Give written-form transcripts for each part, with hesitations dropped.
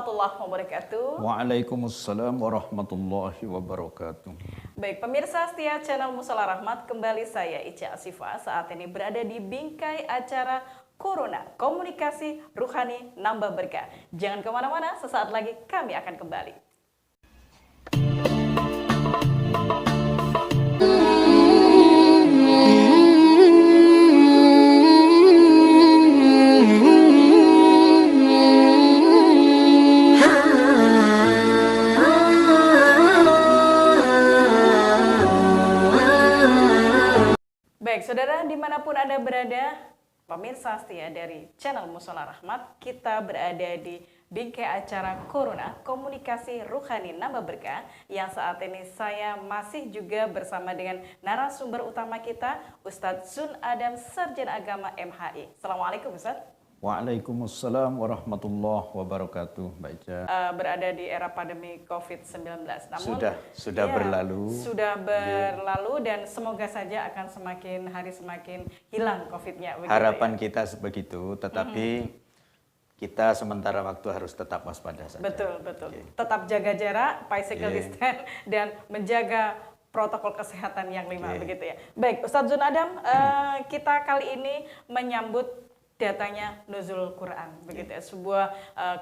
warahmatullahi wabarakatuh. Waalaikumsalam warahmatullahi wabarakatuh. Baik, pemirsa setia channel Mushola Rahmat, kembali saya Ica Asifa saat ini berada di bingkai acara Corona, Komunikasi Ruhani Nambah Berkah. Jangan kemana-mana, sesaat lagi kami akan kembali. Baik, saudara, dimanapun Anda berada, pemirsa setia dari channel Mushola Rahmat, kita berada di bingkai acara Corona, Komunikasi Ruhani Nambah Berkah, yang saat ini saya masih juga bersama dengan narasumber utama kita, Ustadz Zun Adam, Sarjana Agama MHI. Assalamualaikum, Ustadz. Waalaikumsalam warahmatullahi wabarakatuh, Mbak Ica. Berada di era pandemi COVID-19. Namun, sudah berlalu. Sudah berlalu dan semoga saja akan semakin hari semakin hilang COVID-nya. Harapan kita begitu, tetapi kita sementara waktu harus tetap waspada saja. Betul. Tetap jaga jarak, physical distance, dan menjaga protokol kesehatan yang 5 begitu ya. Baik, Ustadz Zun Adam, kita kali ini menyambut datanya Nuzul Quran, begitu ya, sebuah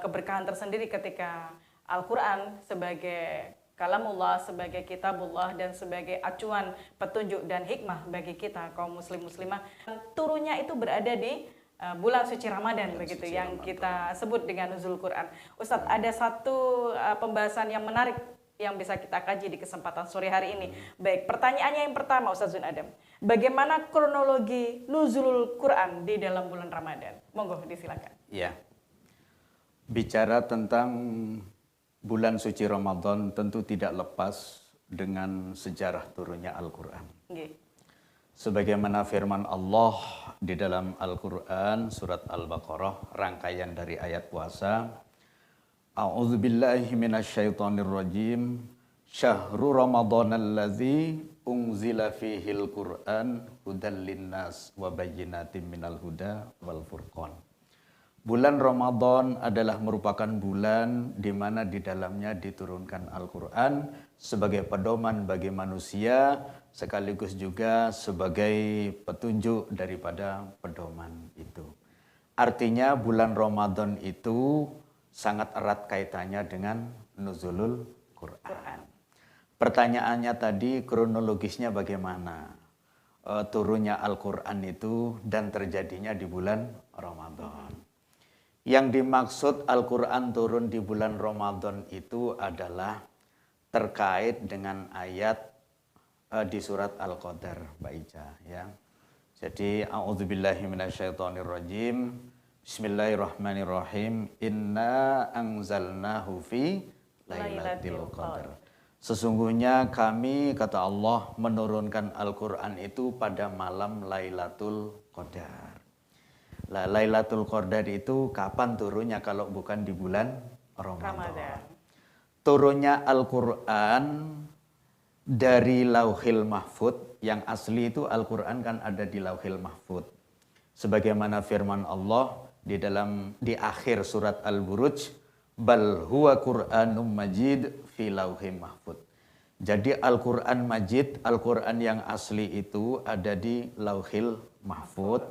keberkahan tersendiri ketika Al-Quran sebagai kalamullah, sebagai kitabullah, dan sebagai acuan petunjuk dan hikmah bagi kita kaum muslim muslimah. Turunnya itu berada di bulan suci Ramadan, begitu yang kita sebut dengan Nuzul Quran. Ustadz, ada satu pembahasan yang menarik yang bisa kita kaji di kesempatan sore hari ini. Baik, pertanyaannya yang pertama, Ustadz Zun Adam. Bagaimana kronologi Nuzulul Quran di dalam bulan Ramadan? Monggo, disilakan. Ya, bicara tentang bulan suci Ramadan tentu tidak lepas dengan sejarah turunnya Al-Quran. Sebagaimana firman Allah di dalam Al-Quran, surat Al-Baqarah, rangkaian dari ayat puasa. A'udzubillahi minasyaitonirrajim. Syahrul Ramadhanalladzi unzila fihil Qur'an hudal linnas wa bayyinatin minal huda wal furqan. Bulan Ramadan adalah merupakan bulan di mana di dalamnya diturunkan Al-Qur'an sebagai pedoman bagi manusia sekaligus juga sebagai petunjuk daripada pedoman itu. Artinya bulan Ramadan itu sangat erat kaitannya dengan nuzulul Quran. Pertanyaannya tadi kronologisnya bagaimana turunnya Al-Quran itu dan terjadinya di bulan Ramadan. Yang dimaksud Al-Quran turun di bulan Ramadan itu adalah terkait dengan ayat di surat Al-Qadar, Mbak Ica. Ya. Jadi, a'udzubillahi minasyaitonirrajim. Bismillahirrahmanirrahim. Inna anzalnahu fi lailatul qadar. Sesungguhnya kami, kata Allah, menurunkan Al-Quran itu pada malam Lailatul Qadar. Nah, Lailatul Qadar itu kapan turunnya kalau bukan di bulan Ramadan? Turunnya Al-Quran dari Lauhil Mahfud, yang asli itu Al-Quran kan ada di Lauhil Mahfud. Sebagaimana firman Allah di akhir surat Al-Buruj, bal huwa Qur'anum Majid fi lauhim mahfud. Jadi Al-Quran Majid, Al-Quran yang asli itu ada di Lauhil Mahfud.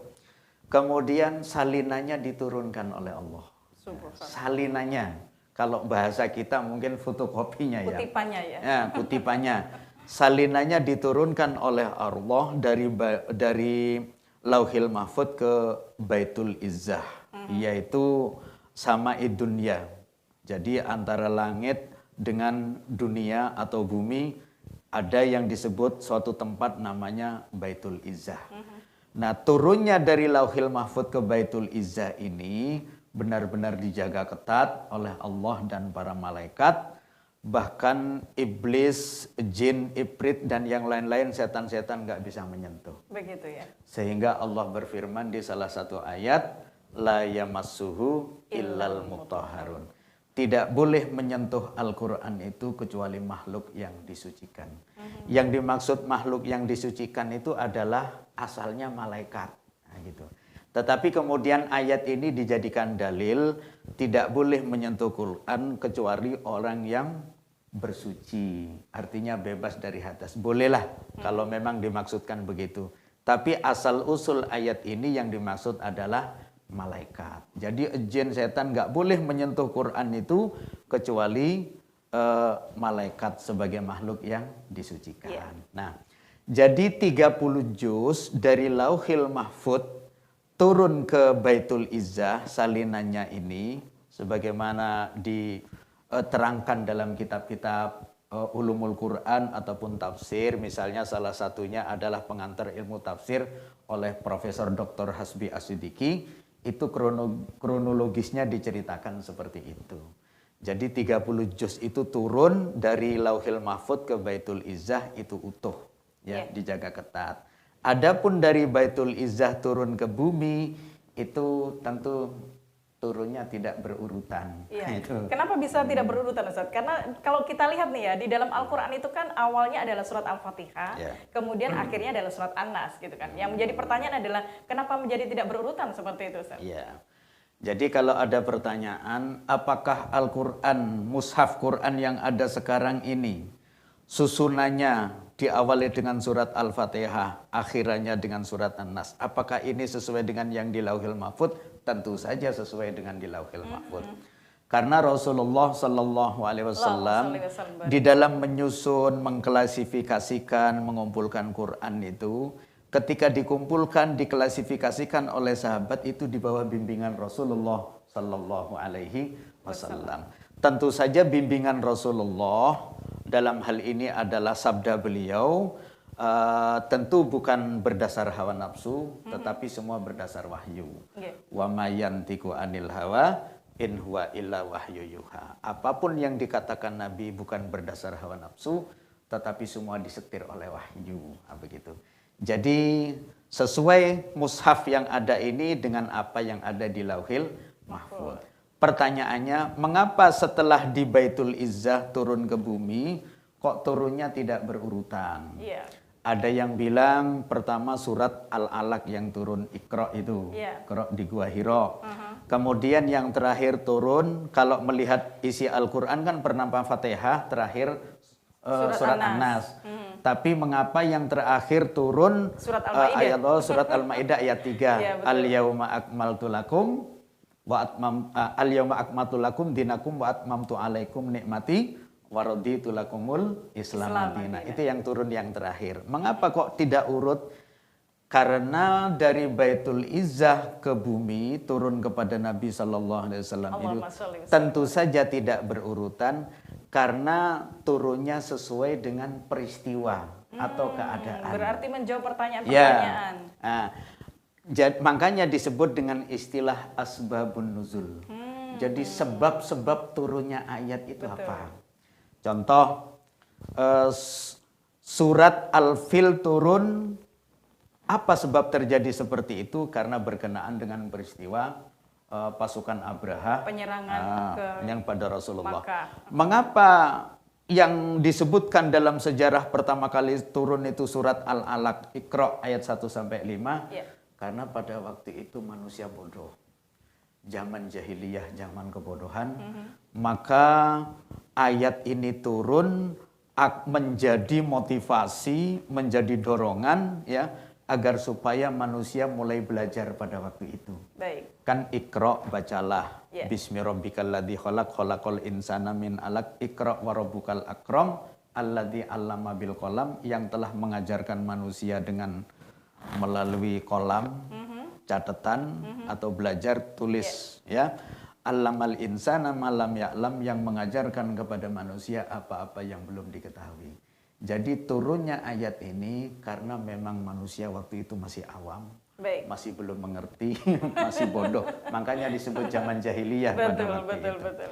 Kemudian salinannya diturunkan oleh Allah. Salinannya, kalau bahasa kita mungkin fotokopinya ya. Kutipannya ya. Ya, kutipannya. Salinannya diturunkan oleh Allah dari Lauhil Mahfud ke Baitul Izzah, yaitu Sama'id Dunya. Jadi antara langit dengan dunia atau bumi ada yang disebut suatu tempat namanya Baitul Izzah. Nah, turunnya dari Lauhil Mahfud ke Baitul Izzah ini benar-benar dijaga ketat oleh Allah dan para malaikat. Bahkan iblis, jin, ifrit, dan yang lain-lain setan-setan nggak bisa menyentuh. Begitu ya. Sehingga Allah berfirman di salah satu ayat, la yamassuhu illal mutahharun. Tidak boleh menyentuh Al-Quran itu kecuali makhluk yang disucikan. Yang dimaksud makhluk yang disucikan itu adalah asalnya malaikat. Nah, gitu. Tetapi kemudian ayat ini dijadikan dalil tidak boleh menyentuh Quran kecuali orang yang bersuci. Artinya bebas dari hadas. Bolehlah kalau memang dimaksudkan begitu. Tapi asal usul ayat ini yang dimaksud adalah malaikat. Jadi jin setan nggak boleh menyentuh Quran itu kecuali malaikat sebagai makhluk yang disucikan. Yeah. Nah, jadi 30 juz dari Lauhil Mahfud turun ke Baitul Izzah salinannya ini sebagaimana diterangkan dalam kitab-kitab ulumul Quran ataupun tafsir, misalnya salah satunya adalah Pengantar Ilmu Tafsir oleh Profesor Dr. Hasbi As-Siddiqi, itu kronologisnya diceritakan seperti itu. Jadi 30 juz itu turun dari Lauhil Mahfud ke Baitul Izzah itu utuh, ya, dijaga ketat. Adapun dari Baitul Izzah turun ke bumi itu tentu turunnya tidak berurutan. Iya. Itu. Kenapa bisa tidak berurutan, Ustaz? Karena kalau kita lihat nih ya, di dalam Al-Quran itu kan awalnya adalah surat Al-Fatihah, kemudian akhirnya adalah surat An-Nas gitu kan. Yang menjadi pertanyaan adalah kenapa menjadi tidak berurutan seperti itu, Ustaz? Iya. Jadi kalau ada pertanyaan, apakah Al-Quran, mushaf Quran yang ada sekarang ini, susunannya diawali dengan surat Al-Fatihah, akhirannya dengan surat An-Nas. Apakah ini sesuai dengan yang di Lauhil Mahfud? Tentu saja sesuai dengan di Lauhil Mahfud. Karena Rasulullah Sallallahu Alaihi Wasallam di dalam menyusun, mengklasifikasikan, mengumpulkan Quran itu, ketika dikumpulkan, diklasifikasikan oleh sahabat itu di bawah bimbingan Rasulullah Sallallahu Alaihi Wasallam. Tentu saja bimbingan Rasulullah dalam hal ini adalah sabda beliau, tentu bukan berdasar hawa nafsu, tetapi semua berdasar wahyu. Wa ma yantiqu anil hawa in huwa illa wahyu yuha. Apapun yang dikatakan Nabi bukan berdasar hawa nafsu, tetapi semua disetir oleh wahyu. Begitu. Jadi sesuai mushaf yang ada ini dengan apa yang ada di Lauhil Mahfud. Pertanyaannya, mengapa setelah di Baitul Izzah turun ke bumi, kok turunnya tidak berurutan? Yeah. Ada yang bilang pertama surat Al-Alaq yang turun Iqra itu, Iqra di Gua Hira. Kemudian yang terakhir turun, kalau melihat isi Al-Quran kan bernama Fatihah, terakhir surat An-Nas. Tapi mengapa yang terakhir turun surat Al-Maidah ayat 3, Al-Yauma Akmaltu Lakum al-yawma akmaltu lakum dinakum wa atmamtu alaikum nikmati wa raditu lakumul Islam madina. Itu yang turun yang terakhir. Mengapa kok tidak urut? Karena dari Baitul Izzah ke bumi turun kepada Nabi Sallallahu Alaihi Wasallam itu tentu saja tidak berurutan karena turunnya sesuai dengan peristiwa atau keadaan. Berarti menjawab pertanyaan-pertanyaan. Makanya disebut dengan istilah asbabun nuzul. Jadi sebab-sebab turunnya ayat itu apa? Contoh, surat Al-Fil turun, apa sebab terjadi seperti itu? Karena berkenaan dengan peristiwa pasukan Abraha penyerangan yang pada Rasulullah. Makkah. Mengapa yang disebutkan dalam sejarah pertama kali turun itu surat Al-Alaq, Iqra ayat 1-5? Karena pada waktu itu manusia bodoh. Zaman jahiliyah, zaman kebodohan. Maka ayat ini turun menjadi motivasi, menjadi dorongan ya agar supaya manusia mulai belajar pada waktu itu. Baik. Kan Iqra, bacalah. Bismi rabbikal ladzi khalaq, khalaqal insana min 'alaq, Iqra wa rabbukal akram, alladzi 'allama bil qalam, yang telah mengajarkan manusia dengan melalui kolam, catatan atau belajar tulis ya. Allamal insana malam ya'lam, yang mengajarkan kepada manusia apa-apa yang belum diketahui. Jadi turunnya ayat ini karena memang manusia waktu itu masih awam, masih belum mengerti, masih bodoh. Makanya disebut zaman jahiliyah pada waktu itu. Betul.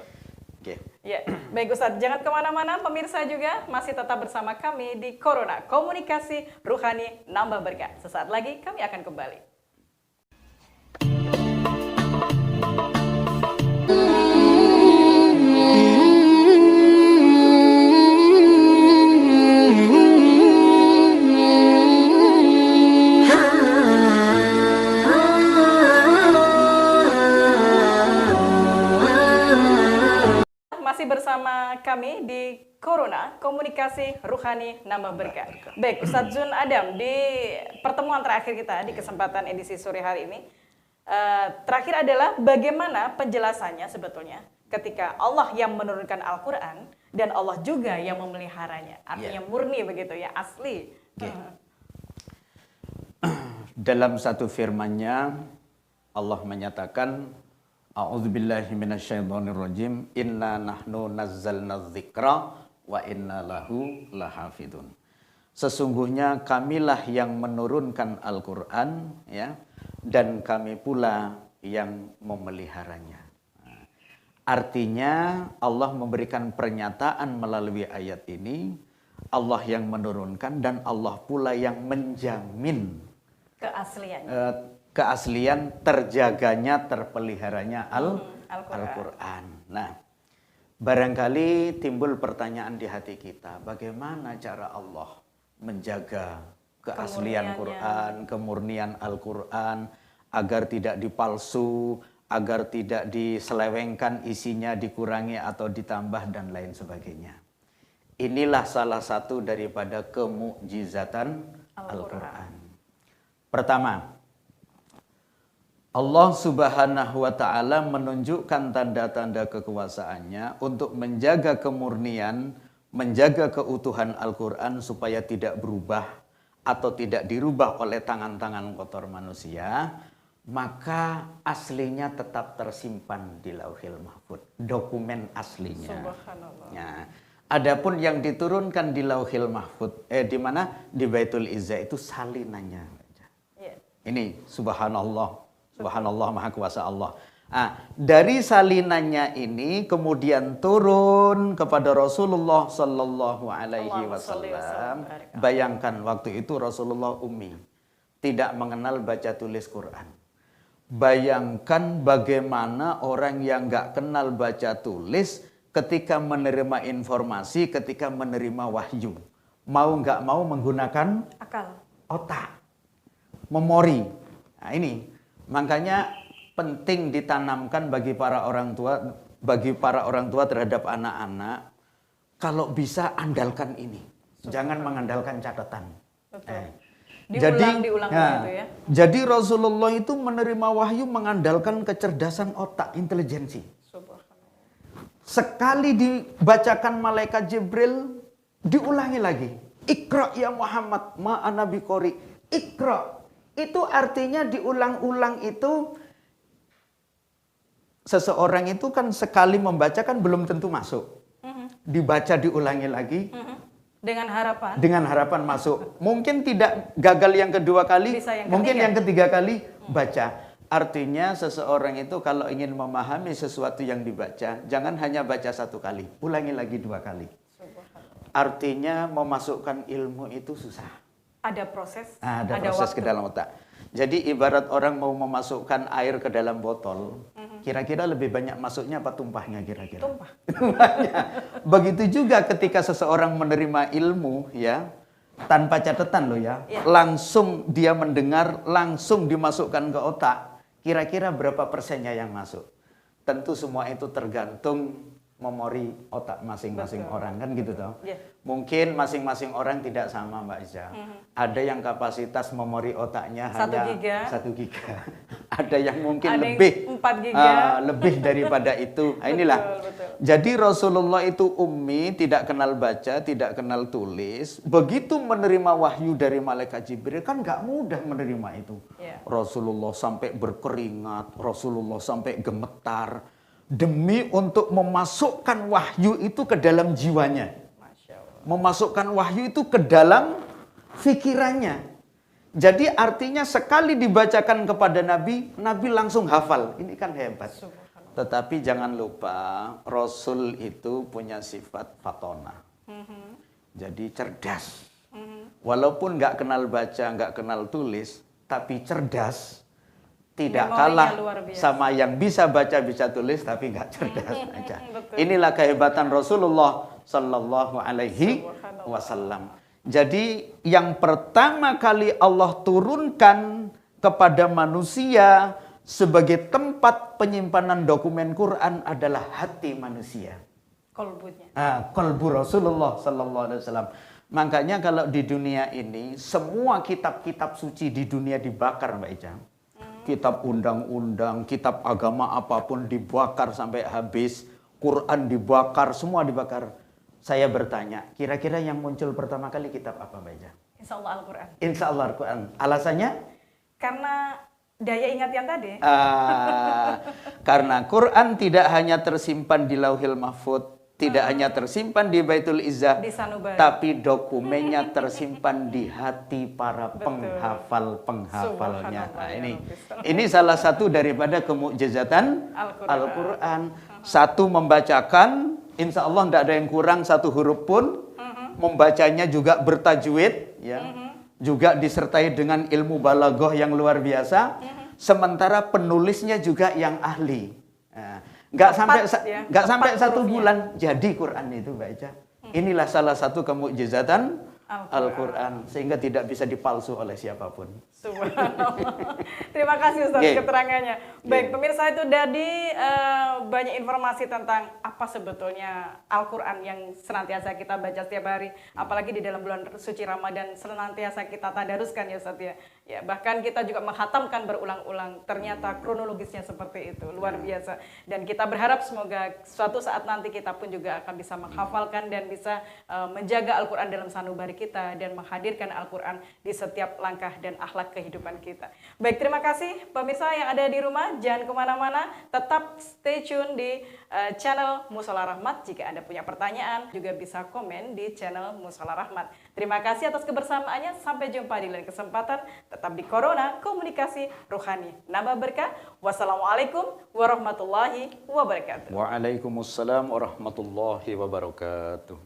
Okay. Ya, baik Ustadz, jangan kemana-mana, pemirsa juga masih tetap bersama kami di Corona Komunikasi Ruhani Nambah Berkah. Sesaat lagi kami akan kembali. bersama kami di Corona, Komunikasi Ruhani Nambah Berkah. Baik, Ustadz Zun Adam, di pertemuan terakhir kita di kesempatan edisi sore hari ini, terakhir adalah bagaimana penjelasannya sebetulnya ketika Allah yang menurunkan Al-Quran dan Allah juga yang memeliharanya. Artinya murni begitu ya, asli. Dalam satu firman-Nya Allah menyatakan, A'udzubillahi minasyaitonirrajim, inna nahnu nazzalna dzikra wa inna lahu lahafidun. Sesungguhnya kamilah yang menurunkan Al-Quran, ya, dan kami pula yang memeliharanya. Artinya Allah memberikan pernyataan melalui ayat ini, Allah yang menurunkan dan Allah pula yang menjamin keaslian terjaganya, terpeliharanya Al-Quran. Nah, barangkali timbul pertanyaan di hati kita, bagaimana cara Allah menjaga keaslian Quran, kemurnian Al-Quran, agar tidak dipalsu, agar tidak diselewengkan isinya, dikurangi atau ditambah dan lain sebagainya. Inilah salah satu daripada kemukjizatan Al-Quran. Pertama, Allah Subhanahu wa Ta'ala menunjukkan tanda-tanda kekuasaannya untuk menjaga kemurnian, menjaga keutuhan Al-Quran supaya tidak berubah atau tidak dirubah oleh tangan-tangan kotor manusia, maka aslinya tetap tersimpan di Lauhil Mahfuz, dokumen aslinya. Subhanallah. Ya. Adapun yang diturunkan di Lauhil Mahfuz, di mana di Baitul Izzah itu salinannya. Ya. Ini subhanallah, subhanallah maha kuasa Allah. Dari salinannya ini kemudian turun kepada Rasulullah Sallallahu Alaihi Wasallam. Bayangkan waktu itu Rasulullah ummi, tidak mengenal baca tulis Quran. Bayangkan bagaimana orang yang nggak kenal baca tulis ketika menerima informasi, ketika menerima wahyu. Mau nggak mau menggunakan akal, otak, memori. Nah ini, makanya penting ditanamkan bagi para orang tua terhadap anak-anak, kalau bisa andalkan ini. Jangan mengandalkan catatan. Betul. Diulang gitu ya. Jadi Rasulullah itu menerima wahyu mengandalkan kecerdasan otak, intelijensi. Sekali dibacakan malaikat Jibril, diulangi lagi. Iqra ya Muhammad, ma'ana biqori. Iqra. Itu artinya diulang-ulang itu, seseorang itu kan sekali membaca kan belum tentu masuk. Dibaca diulangi lagi. Dengan harapan masuk. Mungkin tidak gagal yang kedua kali, mungkin yang ketiga kali baca. Artinya seseorang itu kalau ingin memahami sesuatu yang dibaca, jangan hanya baca satu kali, ulangi lagi 2 kali. Artinya memasukkan ilmu itu susah. Ada proses. Ada proses ke dalam otak. Jadi ibarat orang mau memasukkan air ke dalam botol, kira-kira lebih banyak masuknya apa tumpahnya kira-kira? Tumpah. Begitu juga ketika seseorang menerima ilmu, ya, tanpa catatan loh ya, langsung dia mendengar, langsung dimasukkan ke otak. Kira-kira berapa persennya yang masuk? Tentu semua itu tergantung memori otak masing-masing orang, kan gitu toh. Mungkin masing-masing orang tidak sama Mbak Iza. Ada yang kapasitas memori otaknya hanya 1 giga. Ada yang mungkin lebih 4 giga. Lebih daripada itu. Inilah. Betul. Jadi Rasulullah itu ummi, tidak kenal baca, tidak kenal tulis. Begitu menerima wahyu dari malaikat Jibril, kan nggak mudah menerima itu. Rasulullah sampai berkeringat, Rasulullah sampai gemetar demi untuk memasukkan wahyu itu ke dalam jiwanya. Memasukkan wahyu itu ke dalam fikirannya. Jadi artinya sekali dibacakan kepada Nabi, Nabi langsung hafal. Ini kan hebat. Tetapi jangan lupa, Rasul itu punya sifat fatona. Jadi cerdas. Walaupun nggak kenal baca, nggak kenal tulis, tapi cerdas. Tidak kalah sama yang bisa baca, bisa tulis, tapi nggak cerdas aja. Inilah kehebatan Rasulullah Sallallahu Alaihi Wasallam. Jadi yang pertama kali Allah turunkan kepada manusia sebagai tempat penyimpanan dokumen Quran adalah hati manusia. Kolbunya. Qalbu Rasulullah sallallahu alaihi wasallam. Makanya kalau di dunia ini semua kitab-kitab suci di dunia dibakar, Mbak Ica. Kitab undang-undang, kitab agama apapun dibakar sampai habis, Quran dibakar, semua dibakar. Saya bertanya, kira-kira yang muncul pertama kali kitab apa, Mbak Ica? Insya Allah Al-Quran. Insya Allah Al-Quran. Alasannya? Karena daya ingat yang tadi. Karena Quran tidak hanya tersimpan di Lauhil Mahfud, tidak hanya tersimpan di Baitul Izzah, Di sanubari. tapi dokumennya tersimpan di hati para penghafal-penghafalnya. Nah, ini salah satu daripada kemukjizatan Al-Quran. Satu, membacakan, insya Allah tidak ada yang kurang satu huruf pun. Membacanya juga bertajwid, ya. Juga disertai dengan ilmu balaghah yang luar biasa. Sementara penulisnya juga yang ahli. Nah, nggak sampai satu bulan jadi Quran itu, Mbak Ica. Inilah salah satu kemukjizatan Al-Quran, sehingga tidak bisa dipalsu oleh siapapun. Subhanallah. Terima kasih Ustaz keterangannya. Baik, pemirsa, itu tadi banyak informasi tentang apa sebetulnya Al-Quran yang senantiasa kita baca setiap hari. Apalagi di dalam bulan suci Ramadan senantiasa kita tadaruskan ya Ustaz ya. Ya, bahkan kita juga menghatamkan berulang-ulang. Ternyata kronologisnya seperti itu, luar biasa. Dan kita berharap semoga suatu saat nanti kita pun juga akan bisa menghafalkan dan bisa menjaga Al-Quran dalam sanubari kita dan menghadirkan Al-Quran di setiap langkah dan akhlak kehidupan kita. Baik, terima kasih pemirsa yang ada di rumah. Jangan kemana-mana, tetap stay tune di channel Mushola Rahmat. Jika Anda punya pertanyaan, juga bisa komen di channel Mushola Rahmat. Terima kasih atas kebersamaannya. Sampai jumpa di lain kesempatan. Tetap di Corona, komunikasi rohani. Nambah berkah. Wassalamualaikum warahmatullahi wabarakatuh. Waalaikumsalam warahmatullahi wabarakatuh.